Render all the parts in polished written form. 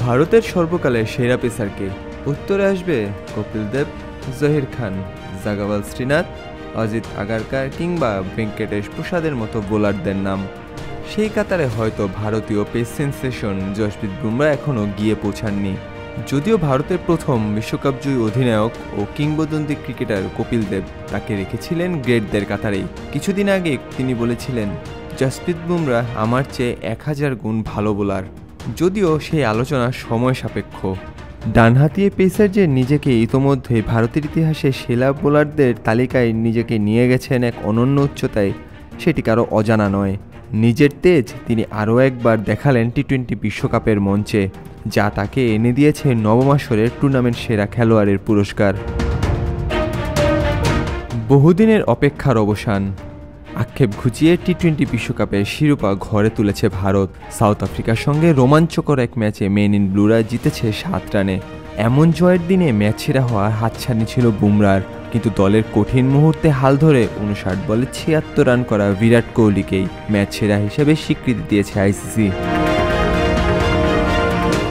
ভারতের সর্বকালের সেরা পেসারকে উত্তরে আসবে কপিল দেব, জহির খান, জাগাওয়াল শ্রীনাথ, অজিত আগারকার কিংবা ভেঙ্কটেশ প্রসাদের মতো বোলারদের নাম। সেই কাতারে হয়তো ভারতীয় পেস সেন্সেশন জসপ্রীত বুমরা এখনও গিয়ে পৌঁছাননি। যদিও ভারতের প্রথম বিশ্বকাপজয়ী অধিনায়ক ও কিংবদন্তি ক্রিকেটার কপিল দেব তাকে রেখেছিলেন গ্রেটদের কাতারেই। কিছুদিন আগে তিনি বলেছিলেন, জসপ্রীত বুমরা আমার চেয়ে 1000 গুণ ভালো বোলার। যদিও সেই আলোচনা সময় সাপেক্ষ। ডানহাতি পেসার যে নিজেকে ইতোমধ্যে ভারতের ইতিহাসে সেরা বোলারদের তালিকায় নিজেকে নিয়ে গেছেন এক অনন্য উচ্চতায়, সেটি কারো অজানা নয়। নিজের তেজ তিনি আরও একবার দেখালেন টি-20 বিশ্বকাপের মঞ্চে, যা তাকে এনে দিয়েছে নবম আসরের টুর্নামেন্ট সেরা খেলোয়াড়ের পুরস্কার। বহুদিনের অপেক্ষার অবসান। আক্ষেপ ঘুচিয়ে টি-20 বিশ্বকাপের শিরোপা ঘরে তুলেছে ভারত। সাউথ আফ্রিকার সঙ্গে রোমাঞ্চকর এক ম্যাচে মেন ইন ব্লুরা জিতেছে 7 রানে। এমন জয়ের দিনে ম্যাচ সেরা হওয়ার হাতছানি ছিল বুমরার, কিন্তু দলের কঠিন মুহূর্তে হাল ধরে 59 বলে 76 রান করা বিরাট কোহলিকেই ম্যাচ সেরা হিসেবে স্বীকৃতি দিয়েছে আইসিসি।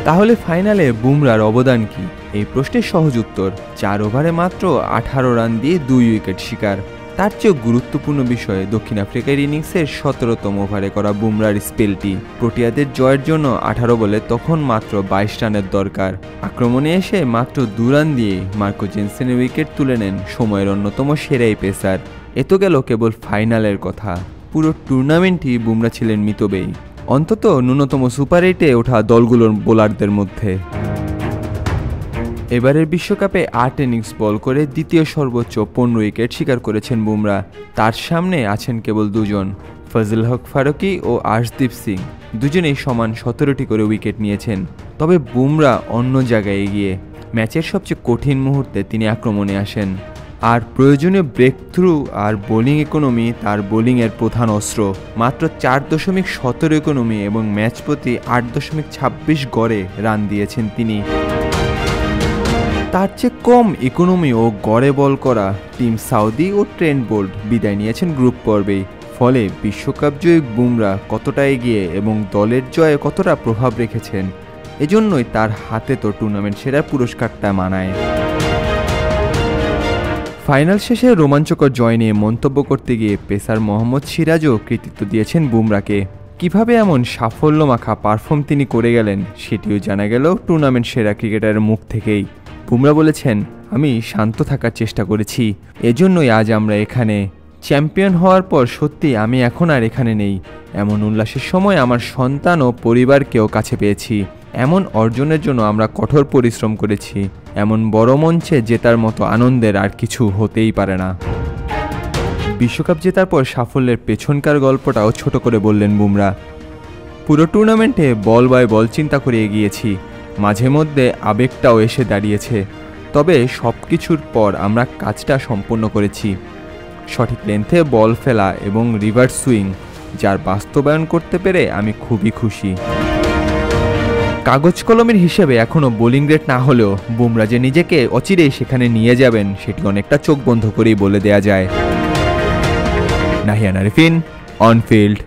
তাহলে ফাইনালে বুমরার অবদান কি? এই প্রশ্নের সহজ উত্তর, 4 ওভারে মাত্র 18 রান দিয়ে 2 উইকেট শিকার। তার চেয়েও গুরুত্বপূর্ণ বিষয় দক্ষিণ আফ্রিকার ইনিংসের 17তম ওভারে করা বুমরার স্পেলটি। প্রোটিয়াদের জয়ের জন্য 18 বলে তখন মাত্র 22 রানের দরকার। আক্রমণে এসে মাত্র 2 রান দিয়ে মার্কো জেনসেনের উইকেট তুলে নেন সময়ের অন্যতম সেরাই পেসার। এ তো গেল কেবল ফাইনালের কথা, পুরো টুর্নামেন্টই বুমরা ছিলেন মিতব্যয়ী, অন্তত ন্যূনতম সুপার 8-এ ওঠা দলগুলোর বোলারদের মধ্যে। এবারের বিশ্বকাপে 8 ইনিংস বল করে দ্বিতীয় সর্বোচ্চ 15 উইকেট শিকার করেছেন বুমরা। তার সামনে আছেন কেবল 2 জন, ফজল হক ফারুকি ও আর্শদীপ সিং। দুজনেই সমান 17টি করে উইকেট নিয়েছেন। তবে বুমরা অন্য জায়গায় এগিয়ে। ম্যাচের সবচেয়ে কঠিন মুহূর্তে তিনি আক্রমণে আসেন, আর প্রয়োজনীয় ব্রেক থ্রু আর বোলিং ইকোনমি তার বোলিংয়ের প্রধান অস্ত্র। মাত্র 4.17 ইকোনমি এবং ম্যাচ প্রতি 8.26 গড়ে রান দিয়েছেন তিনি। তার চেয়ে কম ইকোনমি ও গড়ে বল করা টিম সাউদি ও ট্রেন্ট বোল্ট বিদায় নিয়েছেন গ্রুপ পর্বেই। ফলে বিশ্বকাপ জয়ী বুমরা কতটা এগিয়ে এবং দলের জয়ে কতটা প্রভাব রেখেছেন, এজন্যই তার হাতে তো টুর্নামেন্ট সেরা পুরস্কারটা মানায়। ফাইনাল শেষে রোমাঞ্চকর জয় নিয়ে মন্তব্য করতে গিয়ে পেসার মোহাম্মদ সিরাজও কৃতিত্ব দিয়েছেন বুমরাকে। কিভাবে এমন সাফল্যমাখা পারফর্ম তিনি করে গেলেন সেটিও জানা গেল টুর্নামেন্ট সেরা ক্রিকেটারের মুখ থেকেই। বুমরা বলেছেন, আমি শান্ত থাকার চেষ্টা করেছি, এজন্যই আজ আমরা এখানে। চ্যাম্পিয়ন হওয়ার পর সত্যি আমি এখন আর এখানে নেই। এমন উল্লাসের সময় আমার সন্তান ও পরিবারকেও কাছে পেয়েছি। এমন অর্জনের জন্য আমরা কঠোর পরিশ্রম করেছি। এমন বড় মঞ্চে জেতার মতো আনন্দের আর কিছু হতেই পারে না। বিশ্বকাপ জেতার পর সাফল্যের পেছনকার গল্পটাও ছোট করে বললেন বুমরা। পুরো টুর্নামেন্টে বল বাই বল চিন্তা করে এগিয়েছি, মাঝে মধ্যে আবেগটাও এসে দাঁড়িয়েছে। তবে সব কিছুর পর আমরা কাজটা সম্পন্ন করেছি। সঠিক লেন্থে বল ফেলা এবং রিভার্স সুইং, যার বাস্তবায়ন করতে পেরে আমি খুবই খুশি। কাগজ কলমের হিসেবে এখনও বোলিং গ্রেড না হলেও বুমরা যে নিজেকে অচিরেই সেখানে নিয়ে যাবেন সেটি অনেকটা চোখ বন্ধ করেই বলে দেয়া যায়। Nahiyan Arifin, on field.